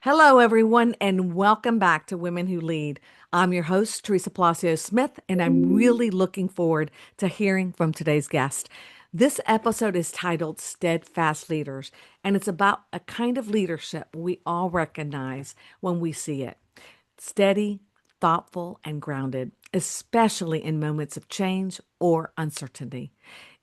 Hello, everyone, and welcome back to Women Who Lead. I'm your host, Teresa Palacios Smith, and I'm really looking forward to hearing from today's guest. This episode is titled Steadfast Leaders, and it's about a kind of leadership we all recognize when we see it: steady, thoughtful, and grounded, especially in moments of change or uncertainty.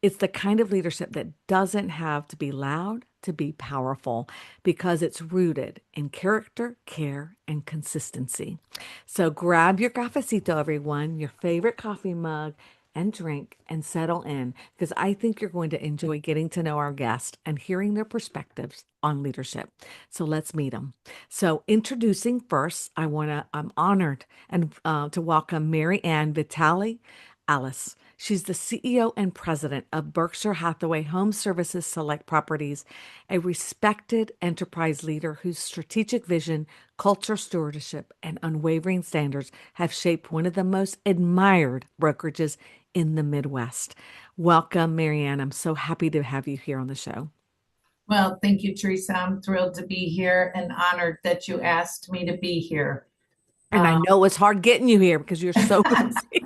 It's the kind of leadership that doesn't have to be loud to be powerful because it's rooted in character, care, and consistency. So grab your cafecito, everyone, your favorite coffee mug, and drink and settle in because I think you're going to enjoy getting to know our guests and hearing their perspectives on leadership. So let's meet them. So introducing first, I'm honored and to welcome MaryAnn Vitale Alles. She's the CEO and president of Berkshire Hathaway HomeServices Select Properties, a respected enterprise leader whose strategic vision, culture stewardship, and unwavering standards have shaped one of the most admired brokerages in the Midwest. Welcome, MaryAnn. I'm so happy to have you here on the show. Well, thank you, Teresa. I'm thrilled to be here and honored that you asked me to be here. And I Um, know it's hard getting you here because you're so busy.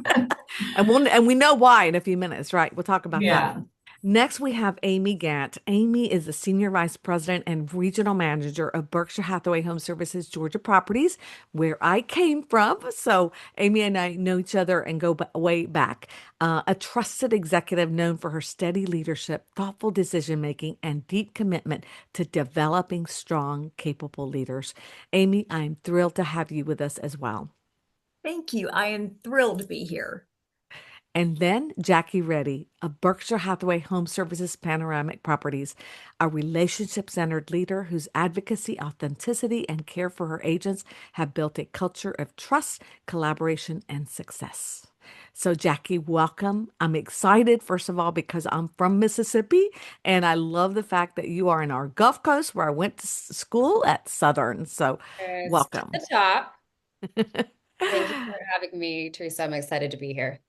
And we know why in a few minutes, right? We'll talk about that. yeah. Next, we have Amy Gant. Amy is the Senior Vice President and Regional Manager of Berkshire Hathaway Home Services Georgia Properties, where I came from. So, Amy and I know each other and go way back. A trusted executive known for her steady leadership, thoughtful decision making, and deep commitment to developing strong, capable leaders. Amy, I'm thrilled to have you with us as well. Thank you. I am thrilled to be here. And then Jackie Reddy, a Berkshire Hathaway Home Services Panoramic Properties, a relationship centered leader whose advocacy, authenticity, and care for her agents have built a culture of trust, collaboration, and success. So, Jackie, welcome. I'm excited, first of all, because I'm from Mississippi and I love the fact that you are in our Gulf Coast where I went to school at Southern. So, It's to welcome. the top. Thank you for having me, Teresa. I'm excited to be here.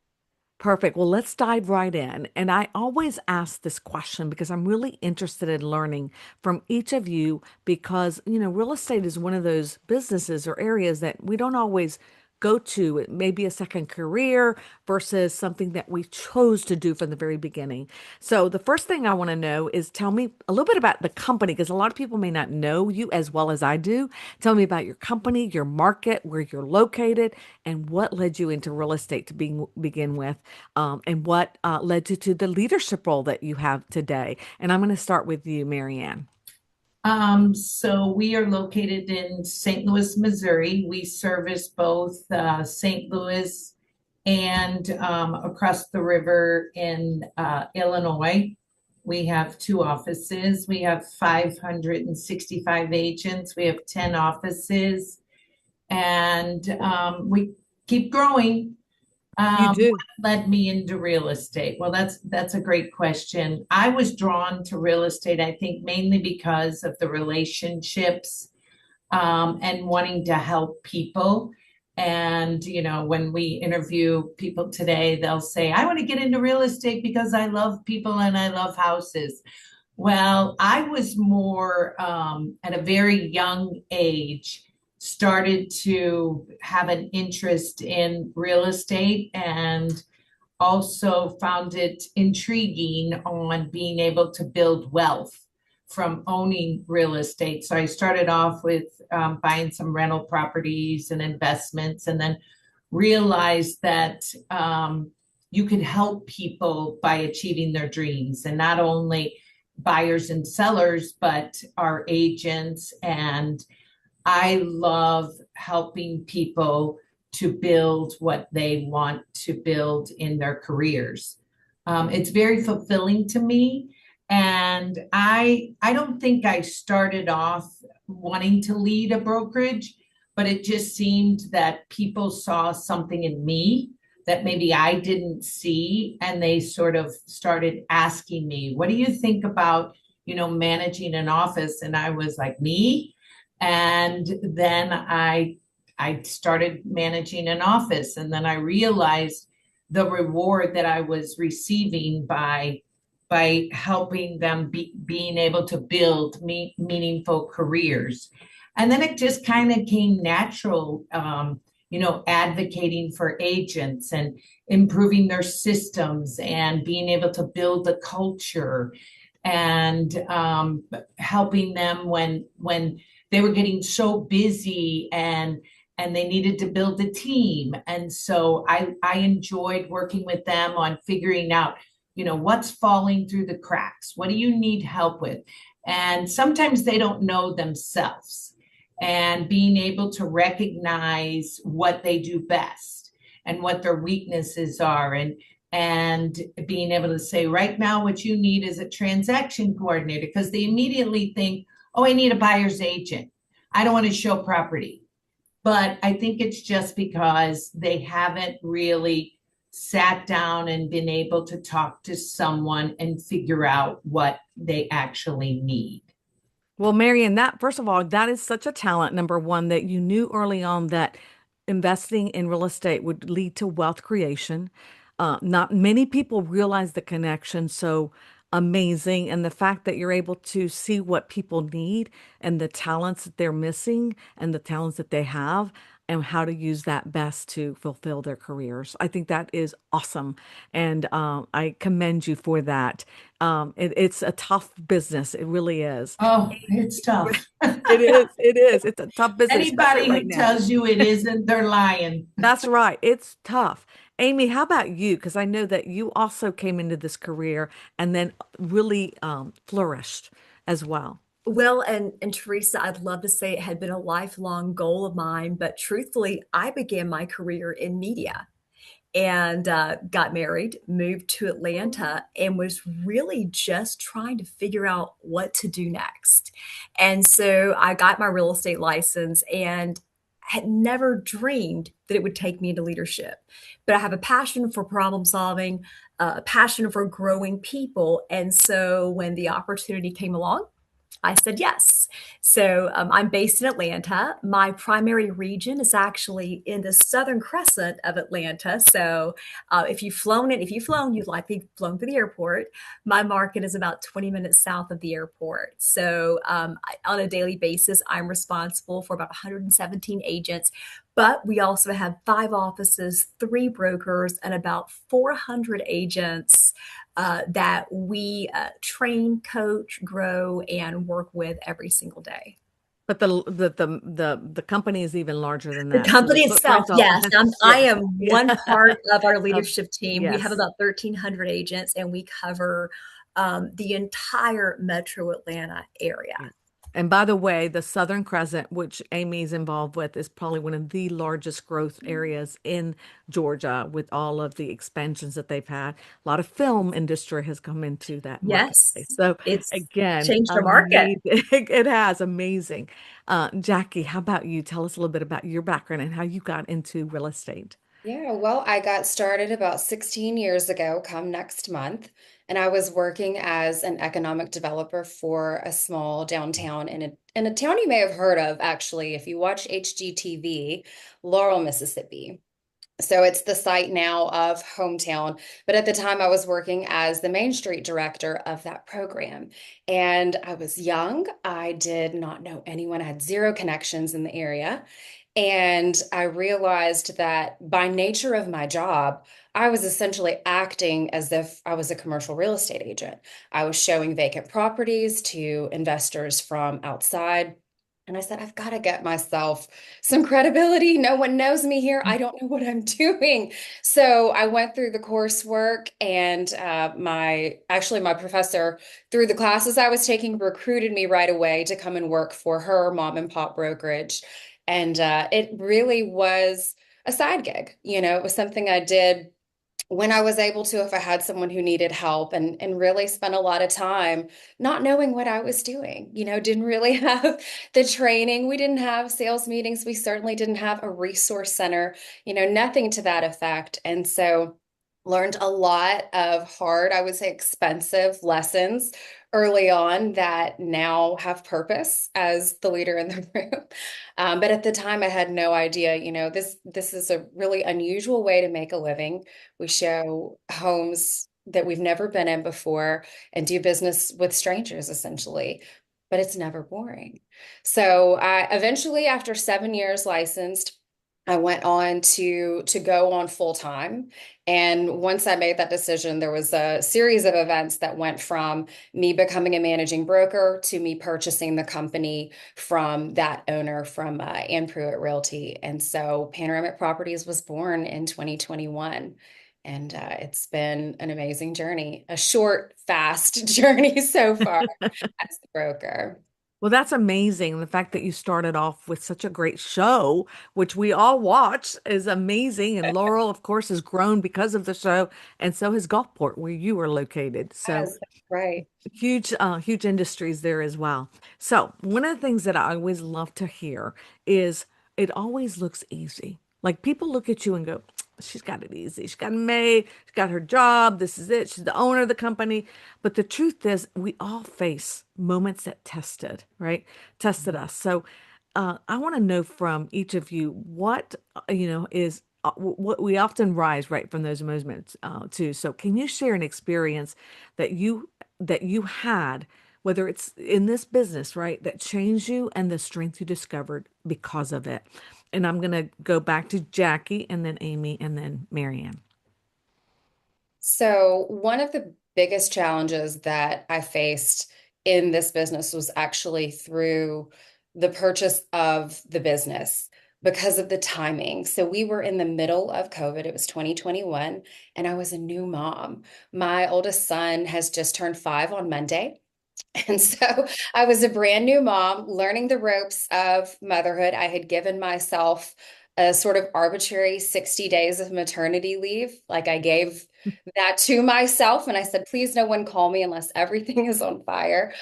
Perfect. Well, let's dive right in. And I always ask this question because I'm really interested in learning from each of you because, real estate is one of those businesses or areas that we don't always go to. It may be a second career versus something that we chose to do from the very beginning. So, the first thing I want to know is tell me a little bit about the company because a lot of people may not know you as well as I do. Tell me about your company, your market, where you're located, and what led you into real estate to begin with, and what led you to the leadership role that you have today. And I'm going to start with you, MaryAnn. So we are located in St. Louis, Missouri. We service both St. Louis and across the river in Illinois. We have two offices. We have 565 agents. We have 10 offices, and we keep growing. You do. What led me into real estate? Well, that's a great question. I was drawn to real estate, I think, mainly because of the relationships and wanting to help people. And, when we interview people today, they'll say, I want to get into real estate because I love people and I love houses. Well, I was more at a very young age, started to have an interest in real estate and also found it intriguing on being able to build wealth from owning real estate. So I started off with buying some rental properties and investments, and then realized that you could help people by achieving their dreams, and not only buyers and sellers, but our agents. And I love helping people to build what they want to build in their careers. It's very fulfilling to me. And I don't think I started off wanting to lead a brokerage, but it just seemed that people saw something in me that maybe I didn't see. And they sort of started asking me, what do you think about, managing an office? And I was like, me? And then I started managing an office, and then I realized the reward that I was receiving by helping them being able to build meaningful careers. And then it just kind of came natural, advocating for agents and improving their systems and being able to build a culture and helping them when they were getting so busy and they needed to build a team. And so I enjoyed working with them on figuring out, what's falling through the cracks. What do you need help with? And sometimes they don't know themselves, and being able to recognize what they do best and what their weaknesses are, and being able to say, right now what you need is a transaction coordinator, because they immediately think, oh, I need a buyer's agent, I don't want to show property. But I think it's just because they haven't really sat down and been able to talk to someone and figure out what they actually need. Well, MaryAnn, that first of all, that is such a talent, number one, that you knew early on that investing in real estate would lead to wealth creation. Not many people realize the connection. So amazing. And the fact that you're able to see what people need and the talents that they're missing and the talents that they have and how to use that best to fulfill their careers. I think that is awesome. And I commend you for that. It's a tough business. It really is. Oh, it's tough. It is. It is. It's a tough business, especially Anybody right who now. tells you it isn't, they're lying. That's right. It's tough. Amy, how about you? Because I know that you also came into this career and then really flourished as well. Well, and Teresa, I'd love to say it had been a lifelong goal of mine, but truthfully, I began my career in media and got married, moved to Atlanta, and was really just trying to figure out what to do next. And so I got my real estate license and had never dreamed that it would take me into leadership. But I have a passion for problem solving, a passion for growing people. And so when the opportunity came along, I said yes. So I'm based in Atlanta. My primary region is actually in the southern crescent of Atlanta. So if you've flown it, if you've flown, you've likely flown through the airport. My market is about 20 minutes south of the airport. So on a daily basis, I'm responsible for about 117 agents. But we also have 5 offices, 3 brokers, and about 400 agents that we train, coach, grow, and work with every single day. But the company is even larger than The that. So the company itself, footprint's all yes, I yes. am Yeah. one part of our Of- leadership team. We have yes. about 1,300 agents, and we cover the entire metro Atlanta area. Yeah. And by the way, the Southern Crescent, which Amy's involved with, is probably one of the largest growth areas in Georgia with all of the expansions that they've had. A lot of film industry has come into that Yes, marketplace. So it's again, changed our market. amazing. It has amazing. Jackie, how about you? Tell us a little bit about your background and how you got into real estate. Yeah, well, I got started about 16 years ago, come next month, and I was working as an economic developer for a small downtown in a town you may have heard of, actually, if you watch HGTV, Laurel, Mississippi. So it's the site now of Hometown. But at the time, I was working as the Main Street director of that program. And I was young. I did not know anyone. I had zero connections in the area. And I realized that by nature of my job, I was essentially acting as if I was a commercial real estate agent. I was showing vacant properties to investors from outside. And I said, I've got to get myself some credibility. No one knows me here. I don't know what I'm doing. So I went through the coursework, and my professor, through the classes I was taking, recruited me right away to come and work for her mom and pop brokerage. And it really was a side gig. It was something I did when I was able to, if I had someone who needed help, and really spent a lot of time not knowing what I was doing. Didn't really have the training. We didn't have sales meetings. We certainly didn't have a resource center, nothing to that effect. And so learned a lot of hard, I would say expensive lessons early on that now have purpose as the leader in the room. But at the time I had no idea, this is a really unusual way to make a living. We show homes that we've never been in before and do business with strangers, essentially. but it's never boring. So I eventually, after 7 years licensed, I went on to go on full time. And once I made that decision, there was a series of events that went from me becoming a managing broker to me purchasing the company from that owner from Ann Pruitt Realty. And so Panoramic Properties was born in 2021. And it's been an amazing journey, a short, fast journey so far as the broker. Well, that's amazing. The fact that you started off with such a great show, which we all watch, is amazing. And Laurel, of course, has grown because of the show, and so has Gulfport, where you are located. So Yes, that's right. huge industries there as well. So one of the things that I always love to hear is it always looks easy. Like people look at you and go, she's got it easy. She's got it made. She's got her job. This is it. She's the owner of the company. But the truth is, we all face moments that tested, right? Tested us. So I want to know from each of you what, is what we often rise right from those moments too. So can you share an experience that you had, whether it's in this business, right, that changed you and the strength you discovered because of it? And I'm going to go back to Jackie and then Amy and then MaryAnn. So, one of the biggest challenges that I faced in this business was actually through the purchase of the business because of the timing. So, we were in the middle of COVID. It was 2021, and I was a new mom. My oldest son has just turned 5 on Monday. And so I was a brand new mom learning the ropes of motherhood. I had given myself a sort of arbitrary 60 days of maternity leave. Like I gave that to myself and I said, please, no one call me unless everything is on fire.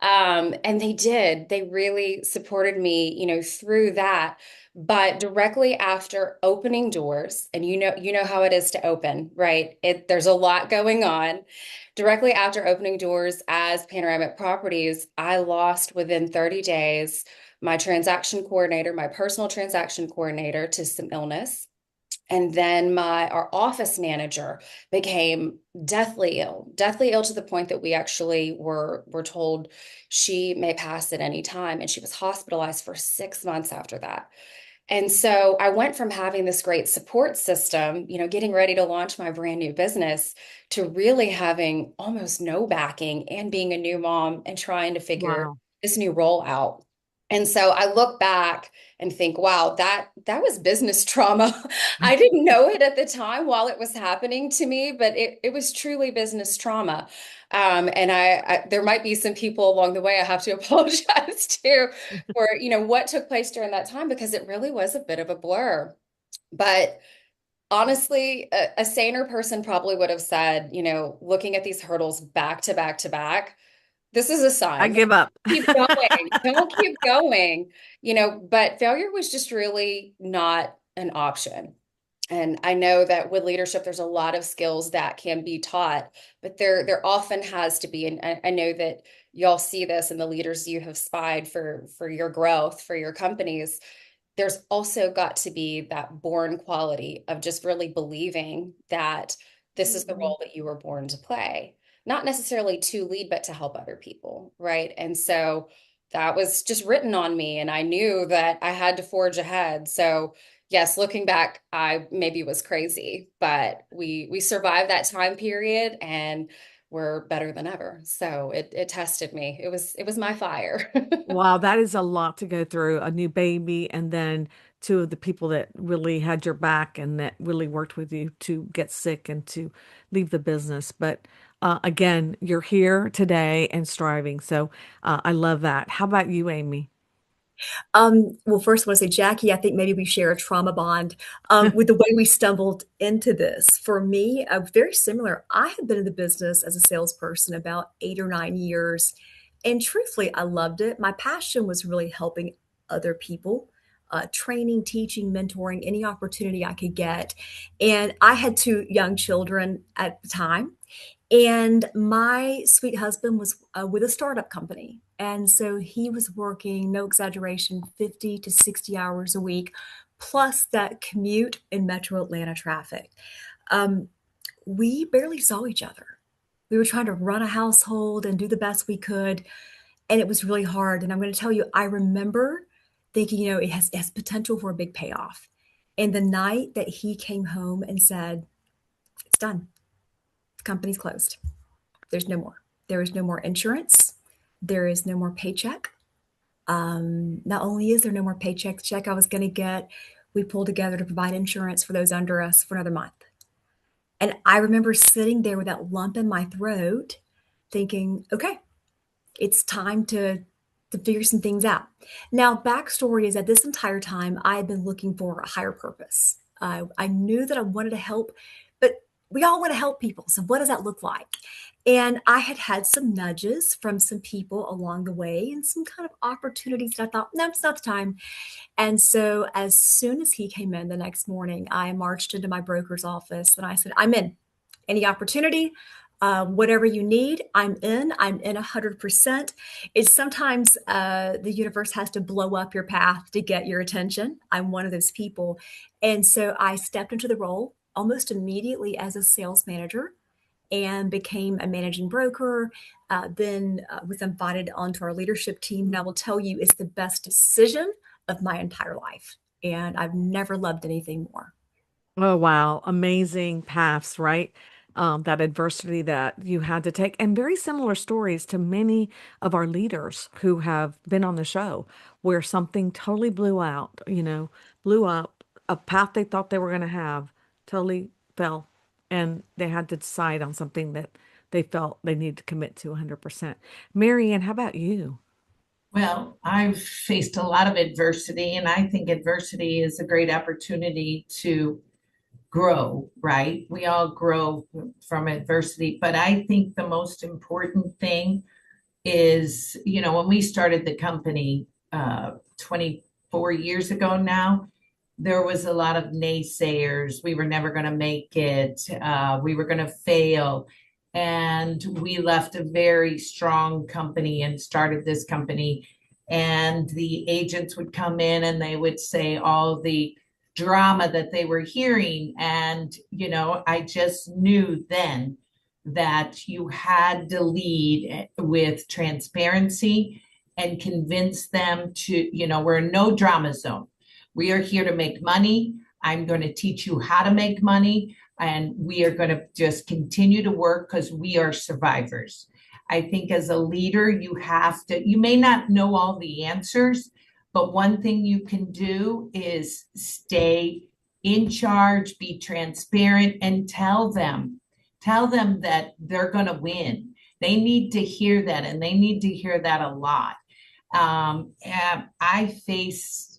And they did. They really supported me, through that. But directly after opening doors, and you know how it is to open, right? There's a lot going on. Directly after opening doors as Panoramic Properties, I lost within 30 days my transaction coordinator, my personal transaction coordinator to some illness. And then our office manager became deathly ill to the point that we actually were told she may pass at any time. And she was hospitalized for 6 months after that. And so I went from having this great support system, getting ready to launch my brand new business to really having almost no backing and being a new mom and trying to figure Wow. this new role out. And so I look back and think, wow, that was business trauma. I didn't know it at the time while it was happening to me, but it was truly business trauma. And there might be some people along the way I have to apologize to for, what took place during that time because it really was a bit of a blur. But honestly, a saner person probably would have said, looking at these hurdles back to back to back, this is a I sign. give up. Keep going. Don't keep going. But failure was just really not an option. And I know that with leadership, there's a lot of skills that can be taught, but there often has to be. And I know that y'all see this in the leaders you have spied for your growth, for your companies. There's also got to be that born quality of just really believing that this is the Mhm. role that you were born to play, not necessarily to lead, but to help other people, right? And so that was just written on me, and I knew that I had to forge ahead. So yes, looking back, I maybe was crazy, but we survived that time period, and we're better than ever. So it tested me. It was my fire. Wow, that is a lot to go through. A new baby, and then two of the people that really had your back and that really worked with you to get sick and to leave the business. But again, you're here today and striving. So I love that. How about you, Amy? Well, first I want to say, Jackie, I think maybe we share a trauma bond with the way we stumbled into this. For me, very similar. I had been in the business as a salesperson about 8 or 9 years, and truthfully, I loved it. My passion was really helping other people, training, teaching, mentoring, any opportunity I could get. And I had two young children at the time. And my sweet husband was with a startup company. And so he was working, no exaggeration, 50 to 60 hours a week, plus that commute in metro Atlanta traffic. Um, we barely saw each other. We were trying to run a household and do the best we could. And it was really hard. And I'm going to tell you, I remember thinking, it has potential for a big payoff. And the night that he came home and said, it's done, the company's closed. There's no more. There is no more insurance. There is no more paycheck. Not only is there no more paycheck, the check I was going to get, we pulled together to provide insurance for those under us for another month. And I remember sitting there with that lump in my throat thinking, okay, it's time to figure some things out. Now, backstory is that this entire time I had been looking for a higher purpose. I knew that I wanted to help, but we all want to help people. So, what does that look like? And I had had some nudges from some people along the way and some kind of opportunities that I thought, no, it's not the time. And so, as soon as he came in the next morning, I marched into my broker's office and I said, I'm in. Any opportunity, whatever you need, I'm in. I'm in 100%. It's sometimes the universe has to blow up your path to get your attention. I'm one of those people. And so I stepped into the role almost immediately as a sales manager and became a managing broker. Then was invited onto our leadership team. And I will tell you, it's the best decision of my entire life. And I've never loved anything more. Oh, wow. Amazing paths, right? That adversity that you had to take, and very similar stories to many of our leaders who have been on the show, where something totally blew out, blew up, a path they thought they were going to have totally fell, and they had to decide on something that they felt they needed to commit to 100%. MaryAnn, how about you? Well, I've faced a lot of adversity, and I think adversity is a great opportunity to grow, right? We all grow from adversity, but I think the most important thing is, when we started the company 24 years ago now, there was a lot of naysayers. We were never going to make it. We were going to fail. And we left a very strong company and started this company. And the agents would come in and they would say all the drama that they were hearing. And, I just knew then that you had to lead with transparency and convince them to, we're in no drama zone. We are here to make money. I'm going to teach you how to make money. And we are going to just continue to work because we are survivors. I think as a leader, you may not know all the answers, but one thing you can do is stay in charge, be transparent, and tell them that they're going to win. They need to hear that, and they need to hear that a lot. And I face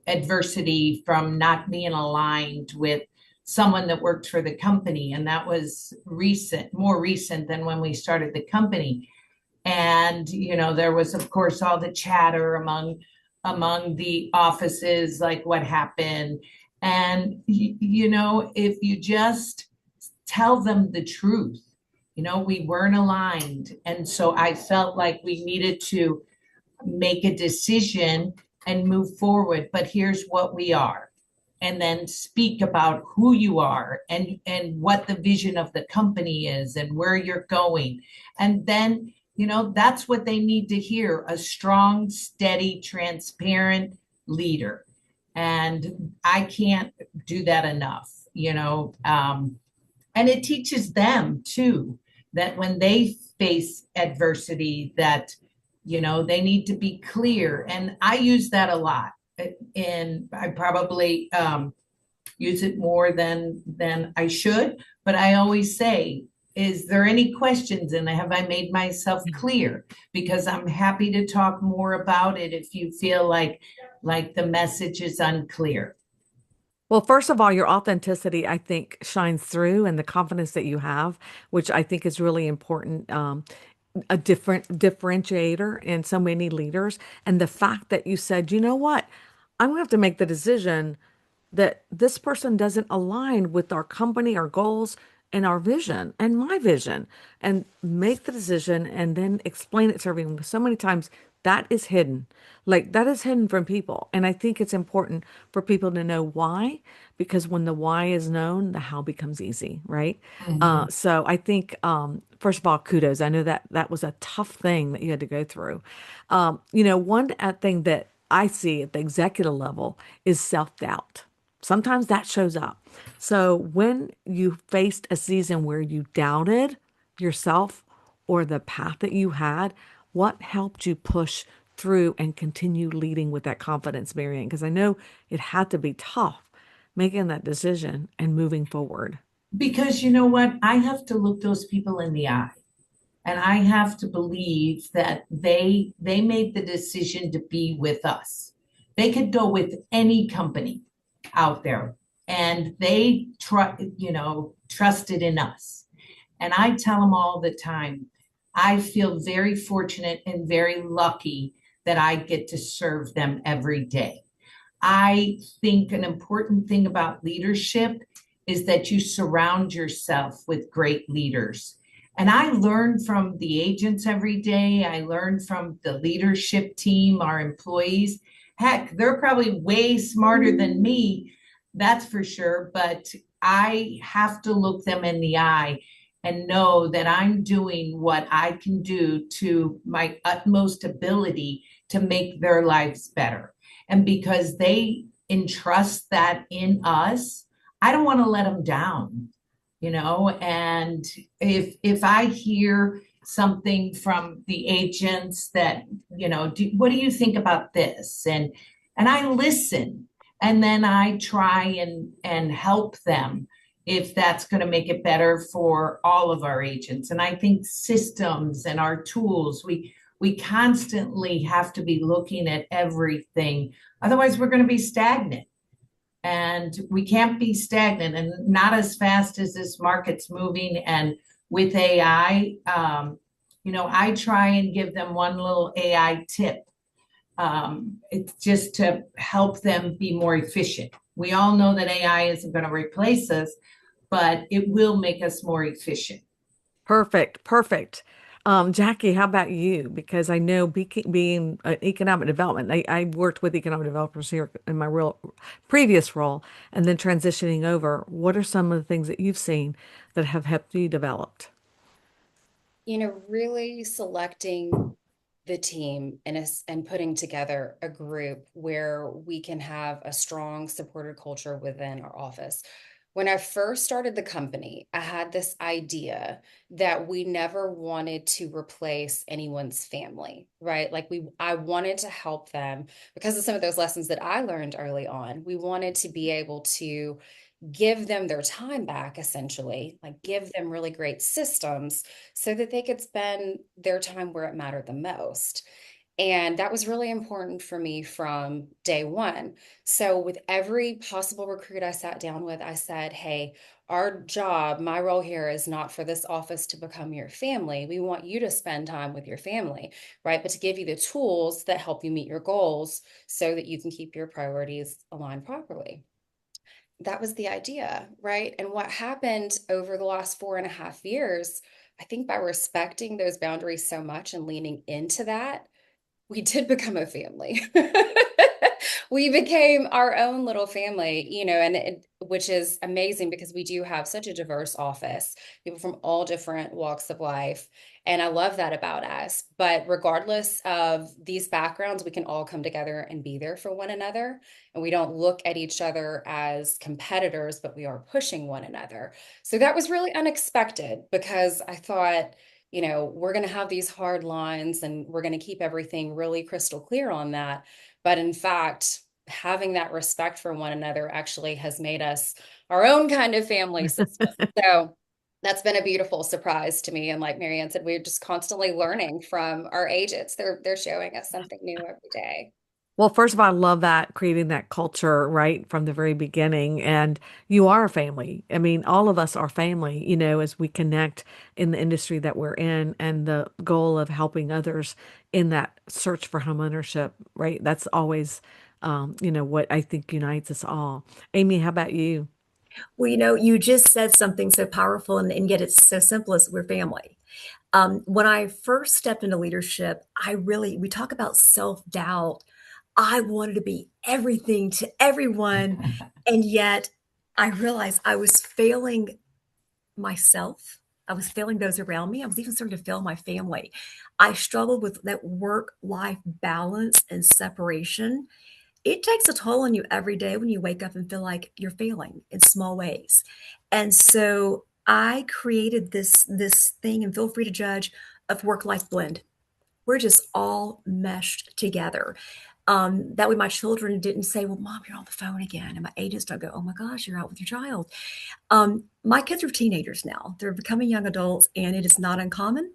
adversity from not being aligned with someone that worked for the company, and that was more recent than when we started the company. And there was, of course, all the chatter among the offices, like what happened. And if you just tell them the truth, we weren't aligned, and so I felt like we needed to make a decision and move forward. But here's what we are, and then speak about who you are and what the vision of the company is and where you're going. And then, that's what they need to hear: a strong, steady, transparent leader. And I can't do that enough, and it teaches them too, that when they face adversity, that they need to be clear. And I use that a lot, and I probably use it more than I should. But I always say, is there any questions, and have I made myself clear? Because I'm happy to talk more about it if you feel like the message is unclear. Well, first of all, your authenticity, I think, shines through, and the confidence that you have, which I think is really important, a different differentiator in so many leaders. And the fact that you said, you know what, I'm going to have to make the decision that this person doesn't align with our company, our goals, and our vision and my vision, and make the decision and then explain it to everyone. So many times that is hidden. Like that is hidden from people. And I think it's important for people to know why, because when the why is known, the how becomes easy, right? Mhm. So I think, first of all, kudos. I know that that was a tough thing that you had to go through. One thing that I see at the executive level is self-doubt. Sometimes that shows up. So when you faced a season where you doubted yourself or the path that you had, what helped you push through and continue leading with that confidence, MaryAnn? Because I know it had to be tough making that decision and moving forward. Because you know what? I have to look those people in the eye. And I have to believe that they made the decision to be with us. They could go with any company out there, and trusted in us. And I tell them all the time, I feel very fortunate and very lucky that I get to serve them every day. I think an important thing about leadership is that you surround yourself with great leaders. And I learn from the agents every day. I learn from the leadership team, our employees. Heck, they're probably way smarter than me, that's for sure. But I have to look them in the eye and know that I'm doing what I can do to my utmost ability to make their lives better. And because they entrust that in us, I don't want to let them down, and if I hear something from the agents that, what do you think about this? And I listen, and then I try and help them if that's going to make it better for all of our agents. And I think systems and our tools, we constantly have to be looking at everything. Otherwise, we're going to be stagnant. And we can't be stagnant and not as fast as this market's moving. And with AI, I try and give them one little AI tip. It's just to help them be more efficient. We all know that AI isn't going to replace us, but it will make us more efficient. Perfect, perfect. Jackie, how about you? Because I know being economic development, I worked with economic developers here in my real previous role, and then transitioning over. What are some of the things that you've seen that have helped you develop? Really selecting the team and putting together a group where we can have a strong supported culture within our office. When I first started the company, I had this idea that we never wanted to replace anyone's family, right? Like I wanted to help them because of some of those lessons that I learned early on. We wanted to be able to give them their time back, essentially, like give them really great systems so that they could spend their time where it mattered the most. And that was really important for me from day one. So, with every possible recruit I sat down with, I said, hey, our job, my role here is not for this office to become your family. We want you to spend time with your family, right? But to give you the tools that help you meet your goals so that you can keep your priorities aligned properly. That was the idea, right? And what happened over the last 4.5 years, I think by respecting those boundaries so much and leaning into that, we did become a family. We became our own little family, which is amazing because we do have such a diverse office, people from all different walks of life. And I love that about us. But regardless of these backgrounds, we can all come together and be there for one another. And we don't look at each other as competitors, but we are pushing one another. So that was really unexpected because I thought, we're going to have these hard lines and we're going to keep everything really crystal clear on that. But in fact, having that respect for one another actually has made us our own kind of family system. So that's been a beautiful surprise to me. And like MaryAnn said, we're just constantly learning from our agents. They're showing us something new every day. Well, first of all, I love that creating that culture right from the very beginning. And you are a family. I mean, all of us are family, as we connect in the industry that we're in and the goal of helping others in that search for homeownership, right? That's always, what I think unites us all. Amy, how about you? Well, you just said something so powerful, and yet it's so simple as we're family. When I first stepped into leadership, we talk about self-doubt. I wanted to be everything to everyone. And yet I realized I was failing myself. I was failing those around me. I was even starting to fail my family. I struggled with that work-life balance and separation. It takes a toll on you every day when you wake up and feel like you're failing in small ways. And so I created this thing, and feel free to judge, of work-life blend. We're just all meshed together. That way my children didn't say, well, mom, you're on the phone again. And my agents don't go, oh my gosh, you're out with your child. My kids are teenagers now. They're becoming young adults, and it is not uncommon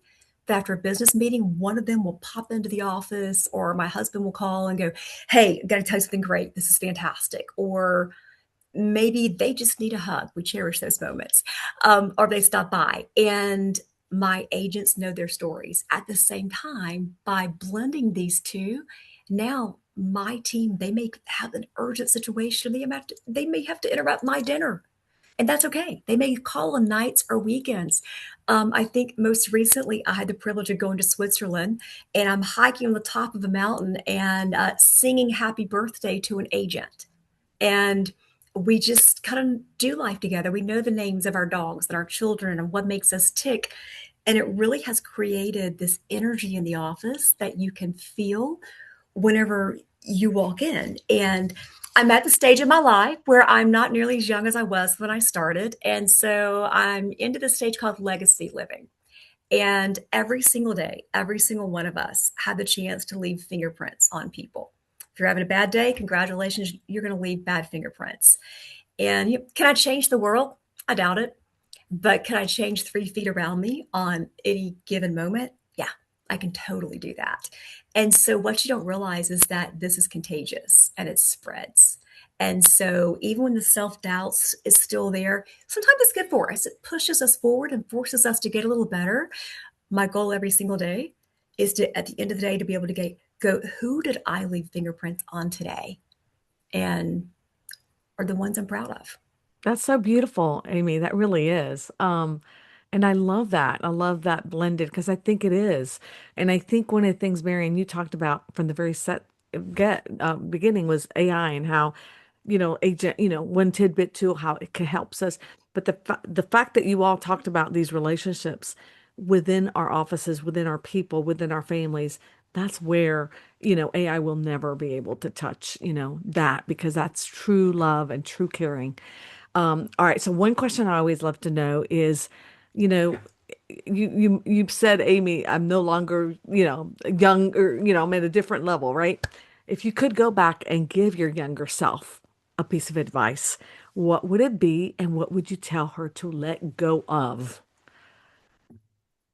that after a business meeting, one of them will pop into the office, or my husband will call and go, hey, I've got to tell you something great. This is fantastic. Or maybe they just need a hug. We cherish those moments. Or they stop by. And my agents know their stories. At the same time, by blending these two, now my team, they may have an urgent situation. They may have to interrupt my dinner, and that's okay. They may call on nights or weekends. I think most recently I had the privilege of going to Switzerland, and I'm hiking on the top of a mountain and singing happy birthday to an agent. And we just kind of do life together. We know the names of our dogs and our children and what makes us tick. And it really has created this energy in the office that you can feel whenever you walk in. And I'm at the stage of my life where I'm not nearly as young as I was when I started. And so I'm into the stage called legacy living. And every single day, every single one of us had the chance to leave fingerprints on people. If you're having a bad day, congratulations, you're going to leave bad fingerprints. And can I change the world? I doubt it. But can I change 3 feet around me on any given moment? Yeah, I can totally do that. And so what you don't realize is that this is contagious and it spreads. And so even when the self-doubt is still there, sometimes it's good for us. It pushes us forward and forces us to get a little better. My goal every single day is to, at the end of the day, to be able to go, who did I leave fingerprints on today? And are the ones I'm proud of. That's so beautiful, Amy. That really is. And I love that. I love that blended because I think it is. And I think one of the things, Marion, you talked about from the very beginning was AI and how, agent, one tidbit too, how it can helps us. But the fact that you all talked about these relationships within our offices, within our people, within our families, that's where, AI will never be able to touch, that because that's true love and true caring. All right. So one question I always love to know is, you know, you've said, Amy, I'm no longer, young or, I'm at a different level, right? If you could go back and give your younger self a piece of advice, what would it be and what would you tell her to let go of?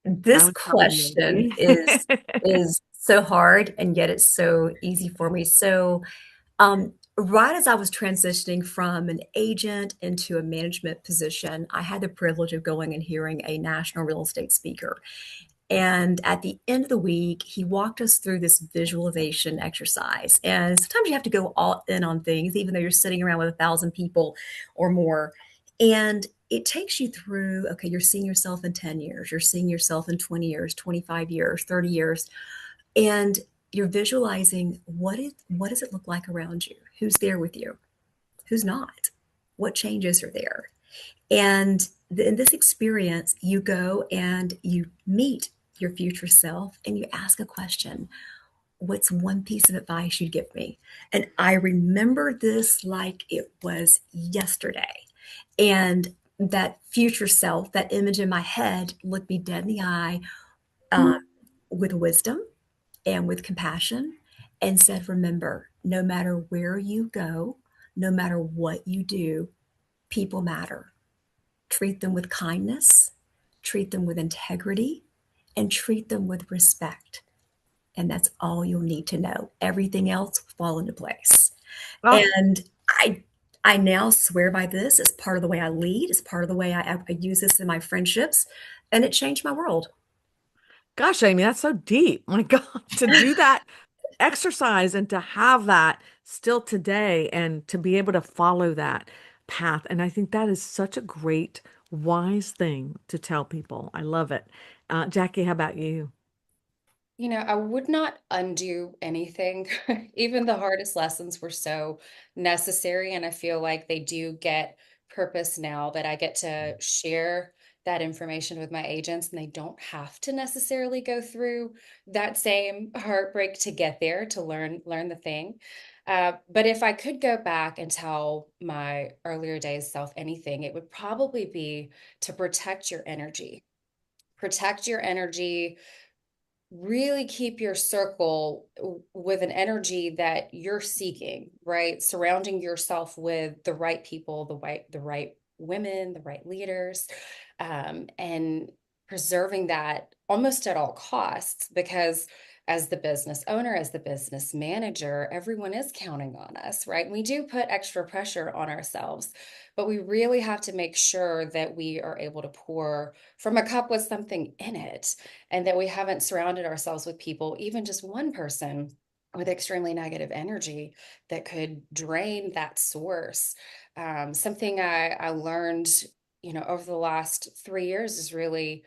I This would start with you, question Amy. is so hard, and yet it's so easy for me. So, right as I was transitioning from an agent into a management position, I had the privilege of going and hearing a national real estate speaker. And at the end of the week, he walked us through this visualization exercise. And sometimes you have to go all in on things, even though you're sitting around with 1,000 people or more. And it takes you through, okay, you're seeing yourself in 10 years, you're seeing yourself in 20 years, 25 years, 30 years. And you're visualizing what does it look like around you? Who's there with you? Who's not? What changes are there? And in this experience, you go and you meet your future self and you ask a question. What's one piece of advice you'd give me? And I remember this like it was yesterday. And that future self, that image in my head, looked me dead in the eye, um, with wisdom and with compassion, and said, remember, no matter where you go, no matter what you do, people matter. Treat them with kindness, treat them with integrity, and treat them with respect. And that's all you'll need to know. Everything else will fall into place. Oh, And I now swear by this. It's part of the way I lead. It's part of the way I use this in my friendships, and it changed my world. gosh, Amy, that's so deep. My God, to do that exercise and to have that still today and to be able to follow that path. And I think that is such a great wise thing to tell people. I love it. Jackie, how about you? I would not undo anything. Even the hardest lessons were so necessary, and I feel like they do get purpose now that I get to share that information with my agents, and they don't have to necessarily go through that same heartbreak to get there to learn the thing. But if I could go back and tell my earlier days self anything, it would probably be to protect your energy. Protect your energy, really keep your circle with an energy that you're seeking, right? Surrounding yourself with the right people, the right women, the right leaders, and preserving that almost at all costs, because as the business owner, as the business manager, everyone is counting on us, right? We do put extra pressure on ourselves, but we really have to make sure that we are able to pour from a cup with something in it, and that we haven't surrounded ourselves with people, even just one person with extremely negative energy that could drain that source. Something I learned, over the last 3 years is really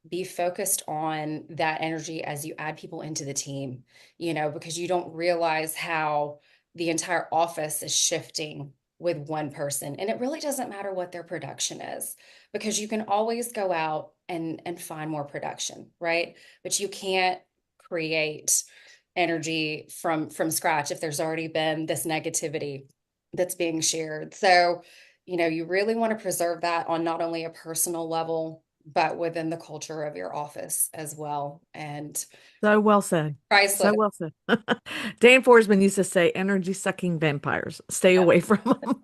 be focused on that energy as you add people into the team, because you don't realize how the entire office is shifting with one person. And it really doesn't matter what their production is, because you can always go out and find more production, right? But you can't create energy from scratch if there's already been this negativity that's being shared. So, you really want to preserve that on not only a personal level, but within the culture of your office as well. And So well said. So priceless. well said. Dan Forsman used to say, energy sucking vampires, stay away from them.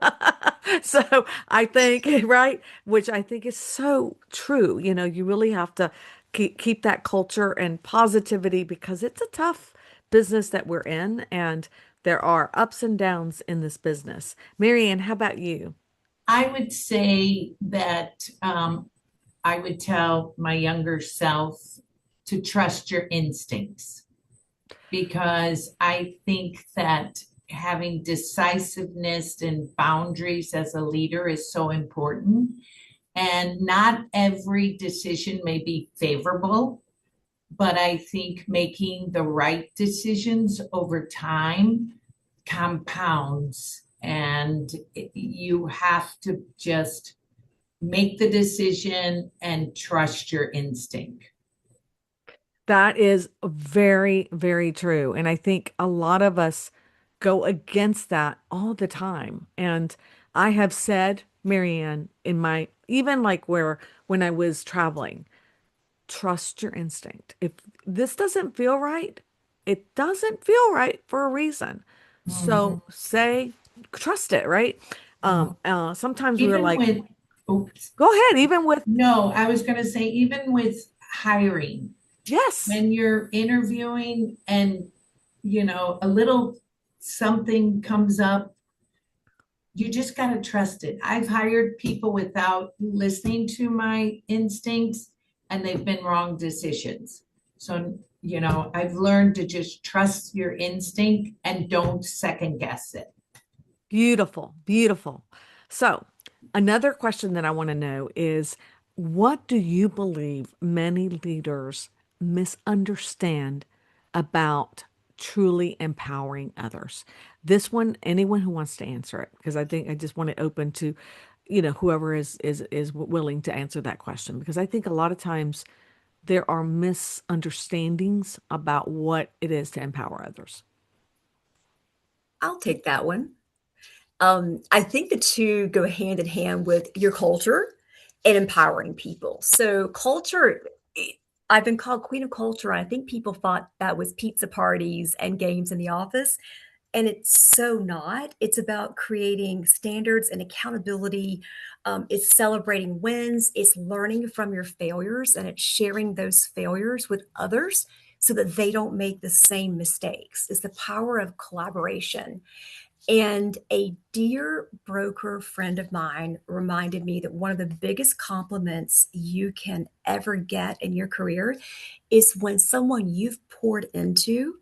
So I think, right, which I think is so true. You really have to keep that culture and positivity because it's a tough business that we're in, and there are ups and downs in this business. MaryAnn, how about you? I would say that I would tell my younger self to trust your instincts, because I think that having decisiveness and boundaries as a leader is so important. And not every decision may be favorable, but I think making the right decisions over time compounds, and you have to just make the decision and trust your instinct. That is very, very true. And I think a lot of us go against that all the time. And I have said, MaryAnn, in my, even like when I was traveling, trust your instinct. If this doesn't feel right, it doesn't feel right for a reason. Mhm, So say, trust it, right? mhm. Sometimes we're Even like, with, oops, go ahead, even with, no, I was going to say, even with hiring, yes. when you're interviewing and, a little something comes up, you just got to trust it. I've hired people without listening to my instincts, and they've been wrong decisions. So, I've learned to just trust your instinct and don't second guess it. Beautiful, beautiful. So, another question that I want to know is what do you believe many leaders misunderstand about truly empowering others? This one, anyone who wants to answer it, because I think I just want it open to, whoever is willing to answer that question, because I think a lot of times there are misunderstandings about what it is to empower others. I'll take that one. I think the two go hand in hand with your culture and empowering people. So, culture, I've been called queen of culture. I think people thought that was pizza parties and games in the office. And it's so not. It's about creating standards and accountability. It's celebrating wins. It's learning from your failures, and it's sharing those failures with others so that they don't make the same mistakes. It's the power of collaboration. And a dear broker friend of mine reminded me that one of the biggest compliments you can ever get in your career is when someone you've poured into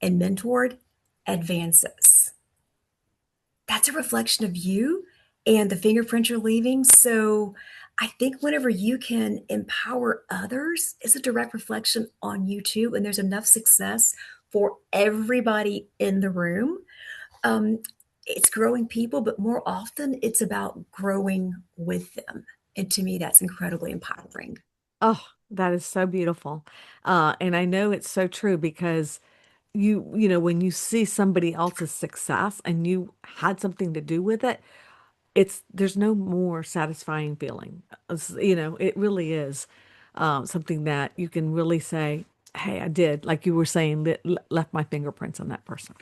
and mentored advances. That's a reflection of you and the fingerprint you're leaving. So I think whenever you can empower others, it's a direct reflection on you too. And there's enough success for everybody in the room. Um, it's growing people, but more often it's about growing with them. And to me, that's incredibly empowering. Oh, that is so beautiful. And I know it's so true because when you see somebody else's success and you had something to do with it, there's no more satisfying feeling. It really is something that you can really say, hey, I did, like you were saying, left my fingerprints on that person.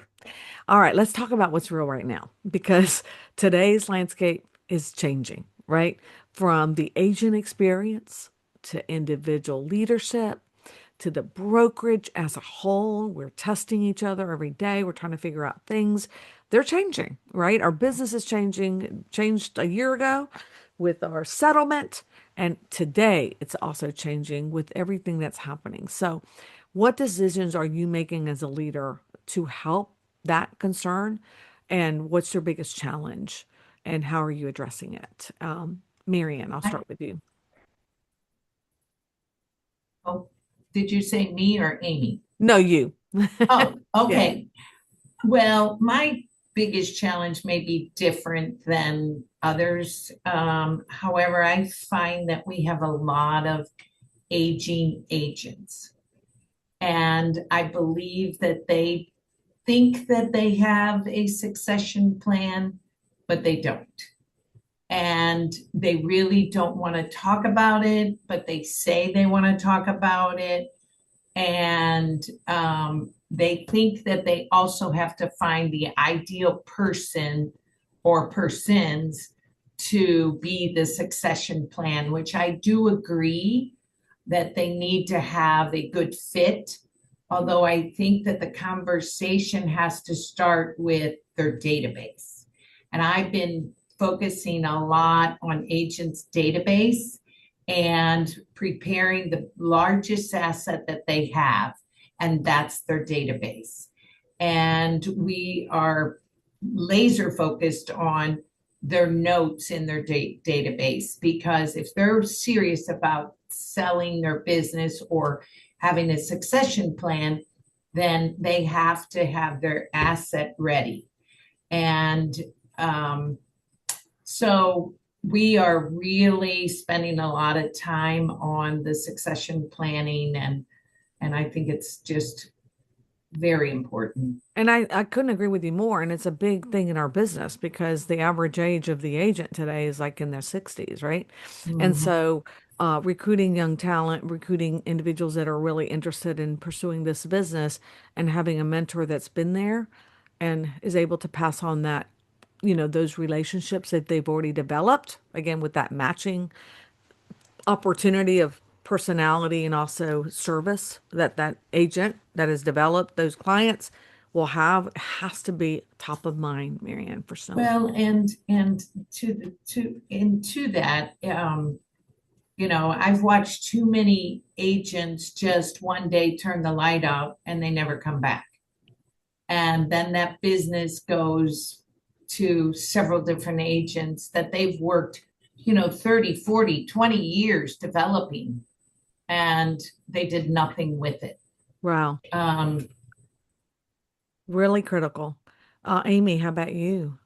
All right, let's talk about what's real right now because today's landscape is changing, right? From the agent experience to individual leadership to the brokerage as a whole. We're testing each other every day. We're trying to figure out things. They're changing, right? Our business is changing, changed a year ago with our settlement. And today it's also changing with everything that's happening. So, what decisions are you making as a leader to help that concern? And what's your biggest challenge? And how are you addressing it? MaryAnn, I'll I- start with you. Oh, did you say me or Amy? No, you. Oh, Yeah. okay. Well, my biggest challenge may be different than others. However, I find that we have a lot of aging agents. And I believe that they think that they have a succession plan, but they don't. And they really don't want to talk about it, but they say they want to talk about it. And they think that they also have to find the ideal person or persons to be the succession plan, which I do agree that they need to have a good fit. Although I think that the conversation has to start with their database. And I've been focusing a lot on agents' database and preparing the largest asset that they have, and that's their database. And we are laser focused on their notes in their database because if they're serious about selling their business or having a succession plan, then they have to have their asset ready. And so we are really spending a lot of time on the succession planning and I think it's just very important. And I couldn't agree with you more. And it's a big thing in our business because the average age of the agent today is like in their 60s, right? And Mhm. so recruiting young talent, recruiting individuals that are really interested in pursuing this business and having a mentor that's been there and is able to pass on that, those relationships that they've already developed, again, with that matching opportunity of personality and also service that that agent that has developed those clients will have has to be top of mind, MaryAnn, for so many. Well, and to that, I've watched too many agents just one day turn the light out and they never come back. And then that business goes to several different agents that they've worked, 30, 40, 20 years developing, and they did nothing with it. Wow, Um, really critical. Amy, how about you?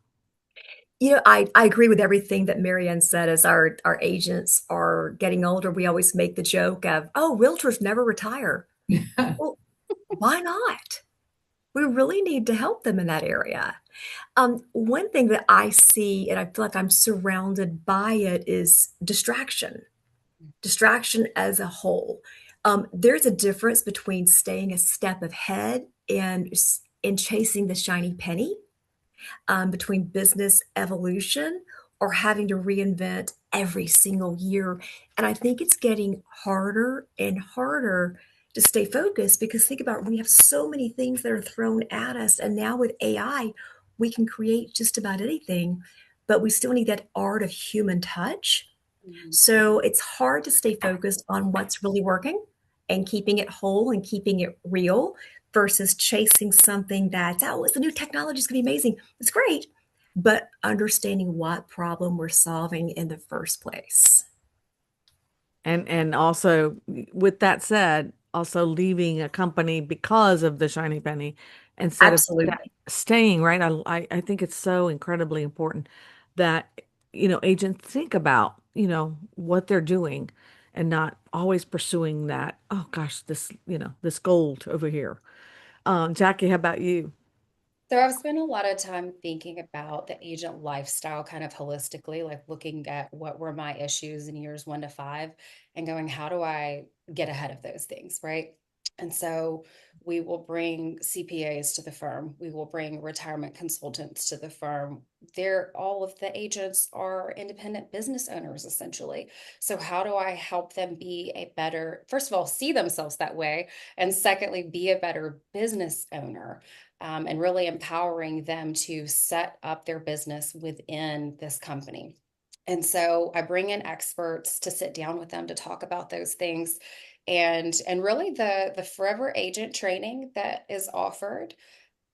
I agree with everything that MaryAnn said. As our agents are getting older, we always make the joke of, oh, realtors never retire. Well, why not? We really need to help them in that area. One thing that I see, and I feel like I'm surrounded by it, is distraction as a whole. There's a difference between staying a step ahead and chasing the shiny penny, between business evolution or having to reinvent every single year. And I think it's getting harder and harder to stay focused because think about it, we have so many things that are thrown at us. And now with AI, we can create just about anything, but we still need that art of human touch. Mhm. So it's hard to stay focused on what's really working and keeping it whole and keeping it real versus chasing something that's, oh, it's the new technology, it's going to be amazing. It's great, but understanding what problem we're solving in the first place. And also with that said, also leaving a company because of the shiny penny instead of Absolutely. staying, right? I think it's so incredibly important that, agents think about, what they're doing and not always pursuing that, oh gosh, this gold over here. Jackie, how about you? So I've spent a lot of time thinking about the agent lifestyle kind of holistically, like looking at what were my issues in years 1 to 5 and going, how do I get ahead of those things, right? And so we will bring CPAs to the firm. We will bring retirement consultants to the firm. All of the agents are independent business owners, essentially. So how do I help them be a better, first of all, see themselves that way, and secondly, be a better business owner? And really empowering them to set up their business within this company. And so I bring in experts to sit down with them to talk about those things. And really the forever agent training that is offered,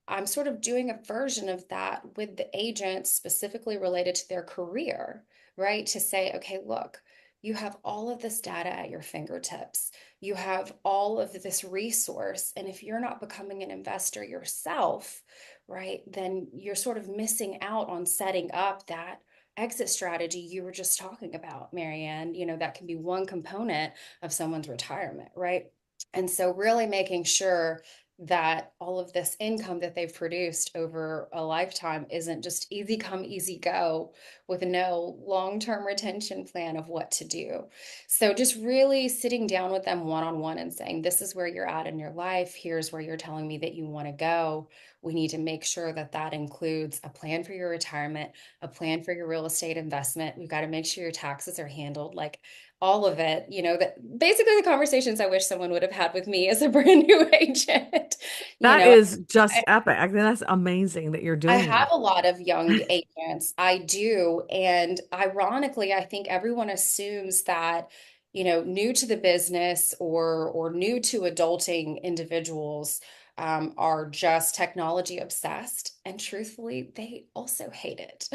I'm sort of doing a version of that with the agents specifically related to their career, right? To say, okay, look, you have all of this data at your fingertips. You have all of this resource. And if you're not becoming an investor yourself, right, then you're sort of missing out on setting up that exit strategy you were just talking about, MaryAnn. That can be one component of someone's retirement, right? And so really making sure that all of this income that they've produced over a lifetime isn't just easy come, easy go with no long-term retention plan of what to do. So just really sitting down with them one-on-one and saying, this is where you're at in your life. Here's where you're telling me that you want to go. We need to make sure that that includes a plan for your retirement, a plan for your real estate investment. We've got to make sure your taxes are handled. Like all of it, that basically the conversations I wish someone would have had with me as a brand new agent. You That know, is just I, epic. I think that's amazing that you're I doing have that. a lot of young agents. I do. And ironically, I think everyone assumes that, new to the business or new to adulting individuals are just technology obsessed. And truthfully, they also hate it.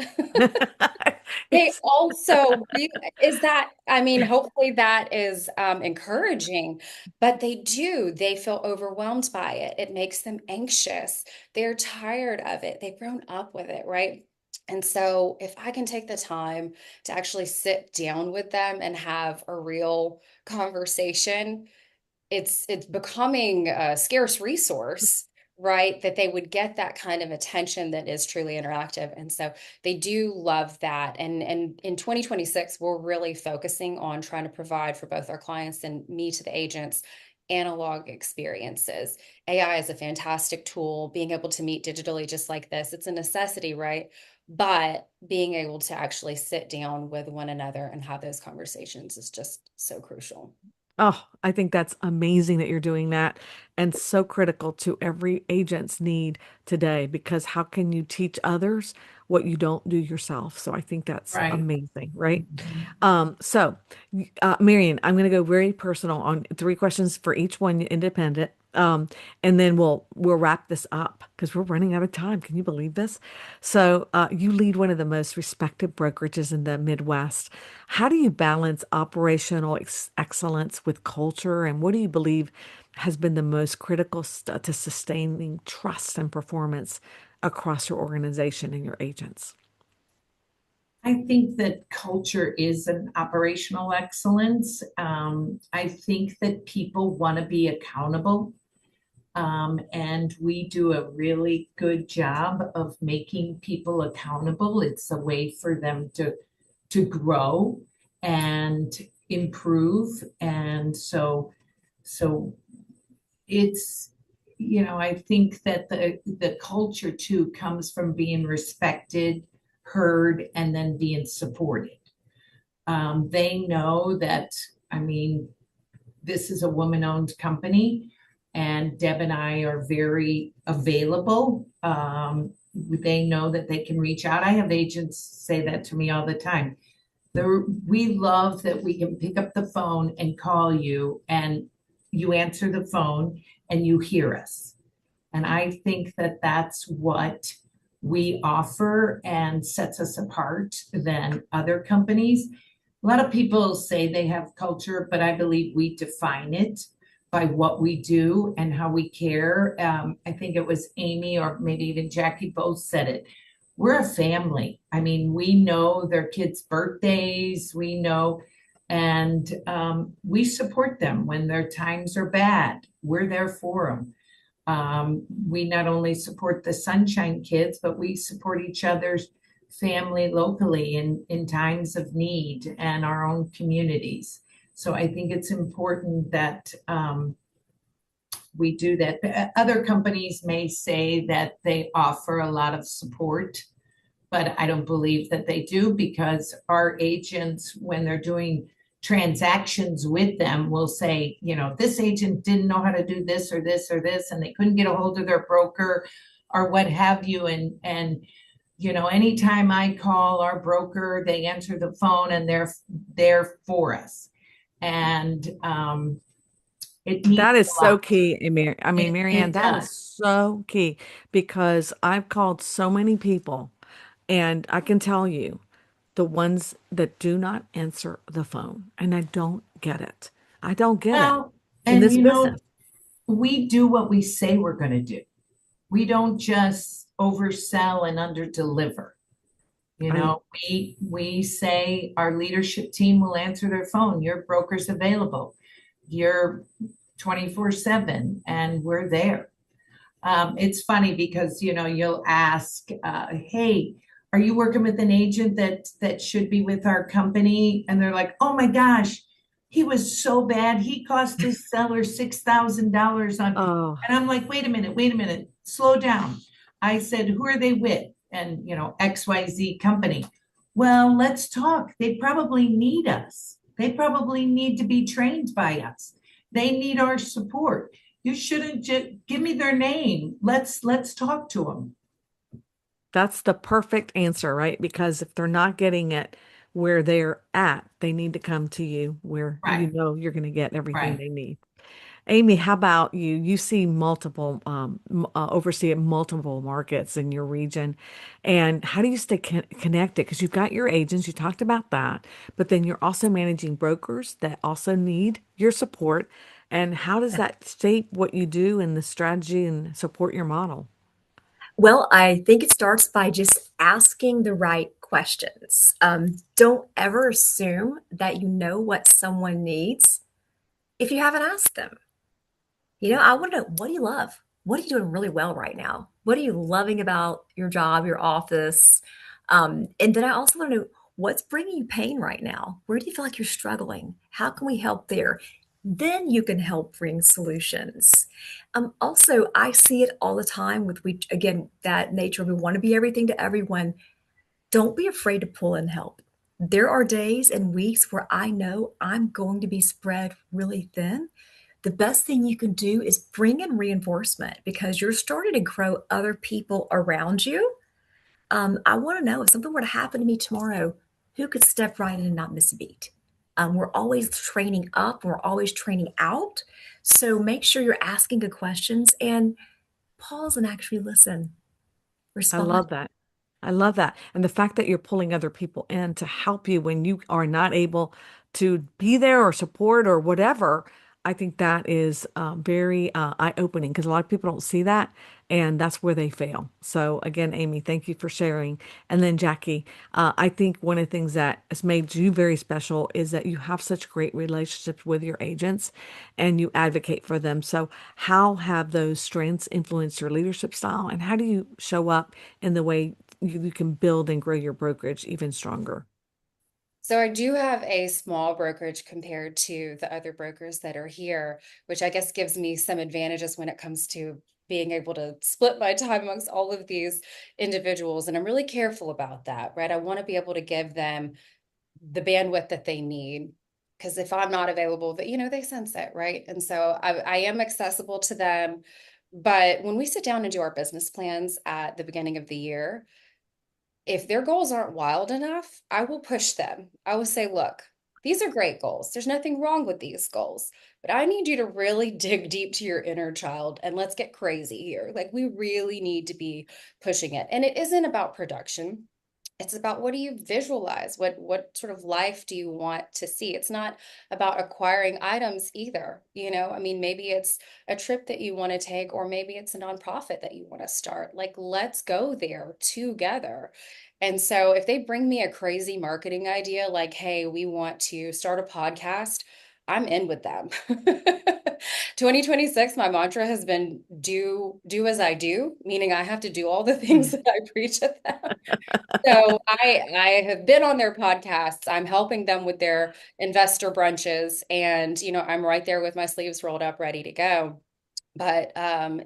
They It's also is that, I mean, hopefully that is encouraging, but they feel overwhelmed by it. It makes them anxious. They're tired of it. They've grown up with it, right? And so if I can take the time to actually sit down with them and have a real conversation, it's becoming a scarce resource, right? That they would get that kind of attention that is truly interactive. And so they do love that. And in 2026, we're really focusing on trying to provide for both our clients and me to the agents analog experiences. AI is a fantastic tool. Being able to meet digitally just like this, it's a necessity, right? But being able to actually sit down with one another and have those conversations is just so crucial. Oh, I think that's amazing that you're doing that and so critical to every agent's need today because how can you teach others what you don't do yourself? So I think that's Right. amazing, right? Mhm. MaryAnn, I'm going to go very personal on 3 questions for each one independent. And then we'll wrap this up because we're running out of time. Can you believe this? So, you lead one of the most respected brokerages in the Midwest. How do you balance operational excellence with culture, and what do you believe has been the most critical to sustaining trust and performance across your organization and your agents? I think that culture is an operational excellence. I think that people want to be accountable. And we do a really good job of making people accountable. It's a way for them to grow and improve. And so it's, I think that the culture too comes from being respected, heard, and then being supported. They know that, I mean, this is a woman-owned company, and Deb and I are very available. They know that they can reach out. I have agents say that to me all the time. We love that we can pick up the phone and call you, and you answer the phone and you hear us. And I think that that's what we offer and sets us apart than other companies. A lot of people say they have culture, but I believe we define it by what we do and how we care. I think it was Amy or maybe even Jackie both said it. We're a family. I mean, we know their kids' birthdays, we know, and we support them when their times are bad. We're there for them. We not only support the Sunshine Kids, but we support each other's family locally in times of need and our own communities. So I think it's important that we do that. Other companies may say that they offer a lot of support, but I don't believe that they do because our agents, when they're doing transactions with them, will say, this agent didn't know how to do this or this or this, and they couldn't get a hold of their broker or what have you. And anytime I call our broker, they answer the phone and they're there for us. And it means That is a so lot. key, MaryAnn, It that is does. so key because I've called so many people, and I can tell you the ones that do not answer the phone, and I don't get it. I don't get it Well, in and this business. we do what we say we're going to do. We don't just oversell and underdeliver. I We say our leadership team will answer their phone. Your broker's available. You're 24/7 and we're there. It's funny because you'll ask, hey, are you working with an agent that should be with our company? And they're like, oh my gosh, he was so bad. He cost his seller $6,000 on. oh, And I'm like, wait a minute, slow down. I said, who are they with? And XYZ company. Well, let's talk. They probably need us. They probably need to be trained by us. They need our support. You shouldn't just give me their name. Let's talk to them. that's the perfect answer, right? Because if they're not getting it where they're at, they need to come to you where you Right, know you're going to get everything right. they need. Amy, how about you? You see multiple, oversee multiple markets in your region. And how do you stay connected? Because you've got your agents, you talked about that, but then you're also managing brokers that also need your support. And how does that shape what you do and the strategy and support your model? Well, I think it starts by just asking the right questions. Don't ever assume that you know what someone needs if you haven't asked them. I want to know, what do you love? What are you doing really well right now? What are you loving about your job, your office? And then I also want to know, what's bringing you pain right now? Where do you feel like you're struggling? How can we help there? Then you can help bring solutions. Also, I see it all the time with again, that nature of we want to be everything to everyone. Don't be afraid to pull in help. There are days and weeks where I know I'm going to be spread really thin. The best thing you can do is bring in reinforcement because you're starting to grow other people around you. I want to know, if something were to happen to me tomorrow, who could step right in and not miss a beat? We're always training up, we're always training out. So make sure you're asking good questions and pause and actually listen, I respond. love that. I love that. And the fact that you're pulling other people in to help you when you are not able to be there or support or whatever, I think that is very eye-opening because a lot of people don't see that and that's where they fail. So again, Amy, thank you for sharing. And then Jackie, I think one of the things that has made you very special is that you have such great relationships with your agents and you advocate for them. So how have those strengths influenced your leadership style and how do you show up in the way you can build and grow your brokerage even stronger? So I do have a small brokerage compared to the other brokers that are here, which I guess gives me some advantages when it comes to being able to split my time amongst all of these individuals. And I'm really careful about that, right? I want to be able to give them the bandwidth that they need. Because if I'm not available, that they sense it, right? And so I am accessible to them. But when we sit down and do our business plans at the beginning of the year, if their goals aren't wild enough, I will push them. I will say, look, these are great goals. There's nothing wrong with these goals, but I need you to really dig deep to your inner child and let's get crazy here. Like, we really need to be pushing it. And it isn't about production. it's about what do you visualize? What sort of life do you want to see? It's not about acquiring items either. I mean, maybe it's a trip that you want to take, or maybe it's a nonprofit that you want to start. Like, let's go there together. And so if they bring me a crazy marketing idea, like, hey, we want to start a podcast, I'm in with them. 2026, my mantra has been do as I do, meaning I have to do all the things that I preach at them. So I have been on their podcasts. I'm helping them with their investor brunches, and I'm right there with my sleeves rolled up, ready to go. But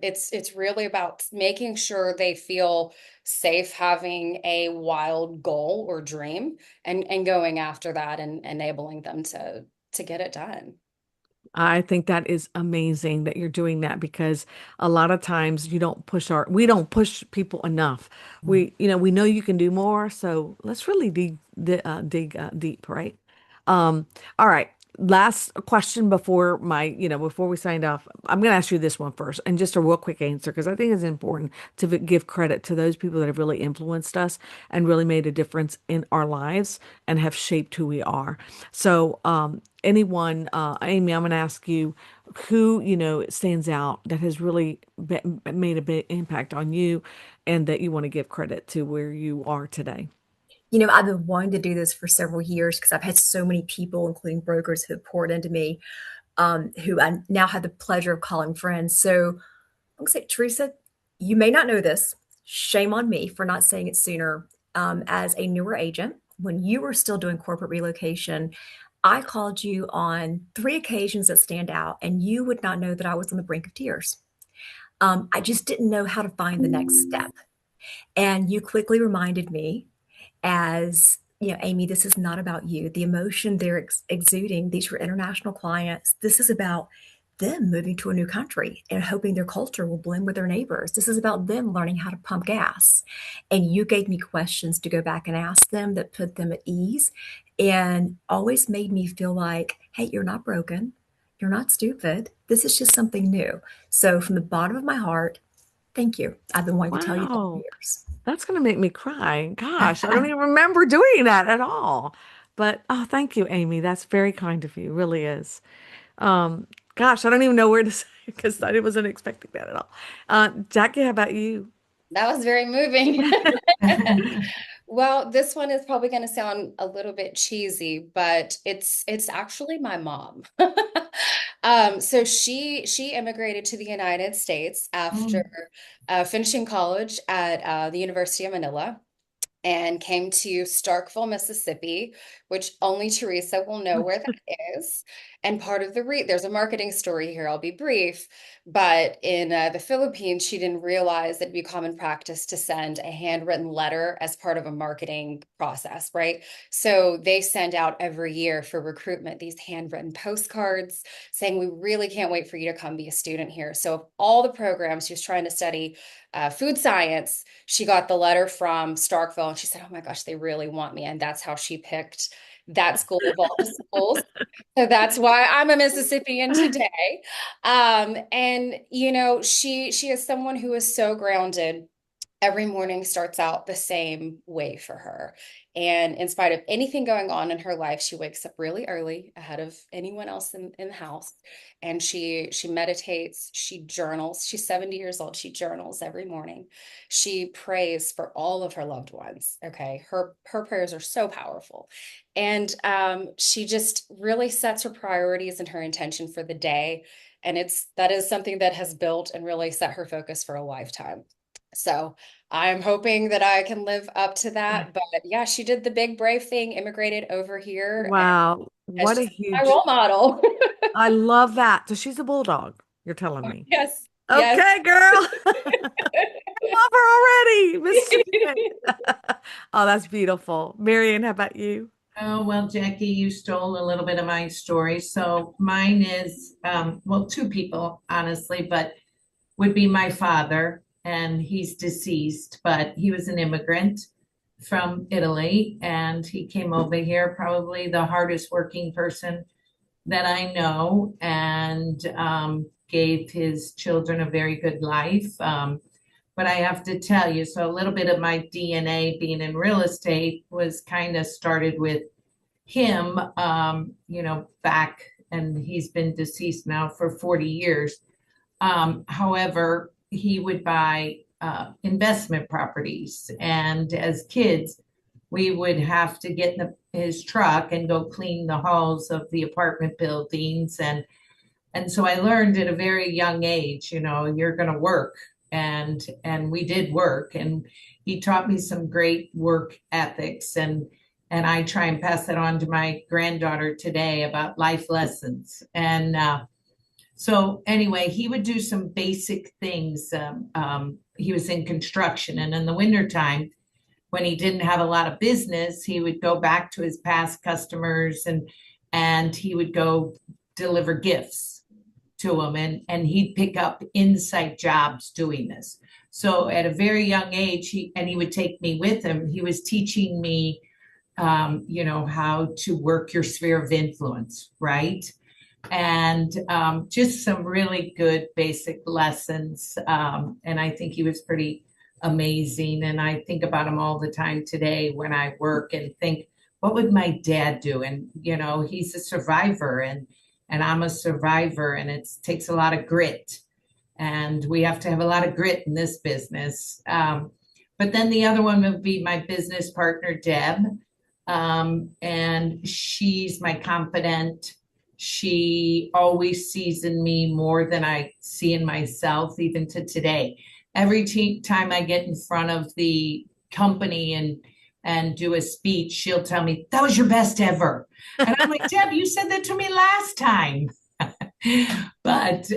it's really about making sure they feel safe having a wild goal or dream, and going after that and enabling them to get it done. I think that is amazing that you're doing that, because a lot of times we don't push people enough. We know you can do more, so let's really dig deep, right? All right. Last question before we signed off. I'm going to ask you this one first, and just a real quick answer, because I think it's important to give credit to those people that have really influenced us and really made a difference in our lives and have shaped who we are. So, Amy, I'm going to ask you who, stands out that has really made a big impact on you and that you want to give credit to where you are today. I've been wanting to do this for several years because I've had so many people, including brokers, who have poured into me, who I now have the pleasure of calling friends. So I'm going to say, Teresa, you may not know this. Shame on me for not saying it sooner. As a newer agent, when you were still doing corporate relocation, I called you on 3 occasions that stand out, and you would not know that I was on the brink of tears. I just didn't know how to find the next step. And you quickly reminded me, as Amy, this is not about you. The emotion they're exuding, these were international clients. This is about them moving to a new country and hoping their culture will blend with their neighbors. This is about them learning how to pump gas. And you gave me questions to go back and ask them that put them at ease and always made me feel like, hey, you're not broken. You're not stupid. This is just something new. So from the bottom of my heart, thank you. I've been wanting to tell you that for Wow. years. That's going to make me cry. Gosh, I don't even remember doing that at all. But oh, thank you, Amy. That's very kind of you. Really is. Um, Gosh, I don't even know where to say, because I wasn't expecting that at all. Jackie, how about you? That was very moving. Well, this one is probably going to sound a little bit cheesy, but it's actually my mom. So she immigrated to the United States after Mm. finishing college at the University of Manila, and came to Starkville, Mississippi, which only Teresa will know where that is. And part of there's a marketing story here. I'll be brief, but in the Philippines, she didn't realize it'd be common practice to send a handwritten letter as part of a marketing process, right? So they send out every year for recruitment these handwritten postcards saying, we really can't wait for you to come be a student here. So of all the programs, she was trying to study food science. She got the letter from Starkville, and she said, oh my gosh, they really want me. And that's how she picked that school of all the schools. So that's why I'm a Mississippian today. And she is someone who is so grounded. Every morning starts out the same way for her. And in spite of anything going on in her life, she wakes up really early ahead of anyone else in the house. And she meditates, she journals. She's 70 years old. She journals every morning. She prays for all of her loved ones. Okay. Her prayers are so powerful. And she just really sets her priorities and her intention for the day. And that is something that has built and really set her focus for a lifetime. So I'm hoping that I can live up to that. But yeah, she did the big brave thing, immigrated over here, and Wow, has what a just been my huge, role model. I love that. So she's a bulldog, you're telling me. Yes, yes. Okay, girl. I love her already, Mississippi. Oh, that's beautiful. Marion, how about you? Oh, well, Jackie, you stole a little bit of my story. So mine is, well, two people, honestly, but would be my father, and he's deceased, but he was an immigrant from Italy, and he came over here, probably the hardest working person that I know, and gave his children a very good life. But I have to tell you, so a little bit of my DNA being in real estate was kind of started with him, back, and he's been deceased now for 40 years. However, he would buy investment properties. And as kids, we would have to get in his truck and go clean the halls of the apartment buildings. And so I learned at a very young age, you're going to work. And we did work. And he taught me some great work ethics. And I try and pass that on to my granddaughter today about life lessons. And so anyway, he would do some basic things. He was in construction, and in the wintertime, when he didn't have a lot of business, he would go back to his past customers and he would go deliver gifts to them, and he'd pick up inside jobs doing this. So at a very young age, he would take me with him. He was teaching me, how to work your sphere of influence, right? And just some really good basic lessons. And I think he was pretty amazing. And I think about him all the time today when I work and think, what would my dad do? And, he's a survivor and I'm a survivor, and it takes a lot of grit. And we have to have a lot of grit in this business. But then the other one would be my business partner, Deb. And she's my confidant. She always sees in me more than I see in myself, even to today. Every time I get in front of the company and do a speech, she'll tell me, that was your best ever. And I'm like, Deb, you said that to me last time. But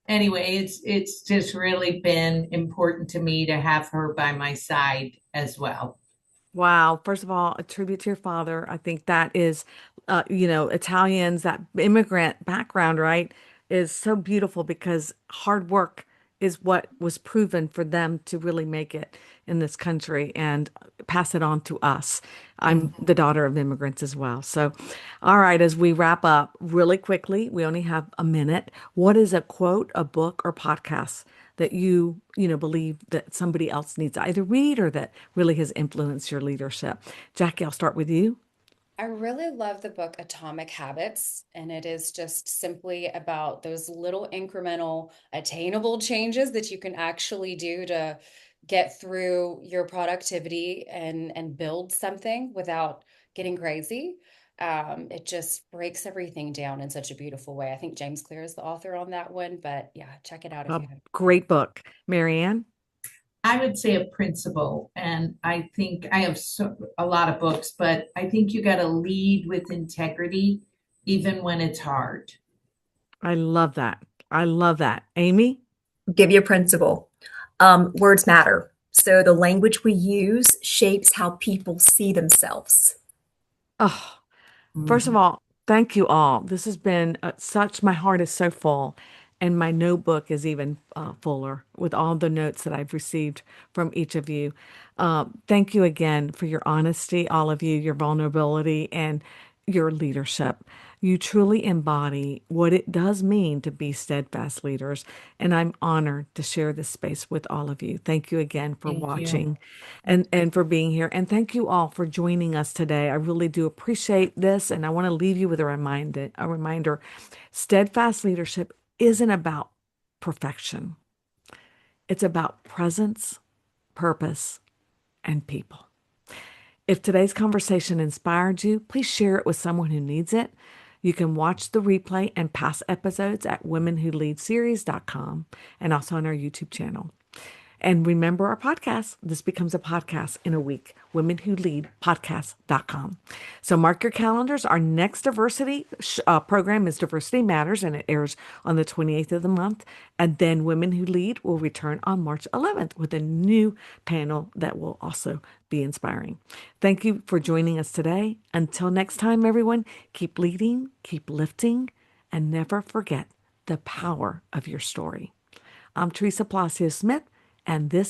anyway, it's just really been important to me to have her by my side as well. Wow. First of all, a tribute to your father. I think that is, Italians, that immigrant background, right, is so beautiful because hard work is what was proven for them to really make it in this country and pass it on to us. I'm the daughter of immigrants as well. So, all right, as we wrap up really quickly, we only have a minute. What is a quote, a book, or podcast that you believe that somebody else needs to either read or that really has influenced your leadership? Jackie, I'll start with you. I really love the book Atomic Habits, and it is just simply about those little incremental, attainable changes that you can actually do to get through your productivity and build something without getting crazy. It just breaks everything down in such a beautiful way. I think James Clear is the author on that one, but yeah, check it out if A you haven't. great book. MaryAnn? I would say a principle, and I think I have a lot of books, but I think you got to lead with integrity, even when it's hard. I love that. I love that. Amy? Give you a principle. Words matter. So the language we use shapes how people see themselves. Oh, first of Mhm. all, thank you all. This has been my heart is so full, and my notebook is even fuller with all the notes that I've received from each of you. Thank you again for your honesty, all of you, your vulnerability, and your leadership. You truly embody what it does mean to be steadfast leaders, and I'm honored to share this space with all of you. Thank you again for Thank you. watching and for being here. And thank you all for joining us today. I really do appreciate this, and I want to leave you with a reminder. Steadfast leadership isn't about perfection. It's about presence, purpose, and people. If today's conversation inspired you, please share it with someone who needs it. You can watch the replay and past episodes at womenwholeadseries.com and also on our YouTube channel. And remember our podcast. This becomes a podcast in a week. Womenwholeadpodcast.com. So mark your calendars. Our next diversity program is Diversity Matters, and it airs on the 28th of the month. And then Women Who Lead will return on March 11th with a new panel that will also be inspiring. Thank you for joining us today. Until next time, everyone, keep leading, keep lifting, and never forget the power of your story. I'm Teresa Palacios Smith, and this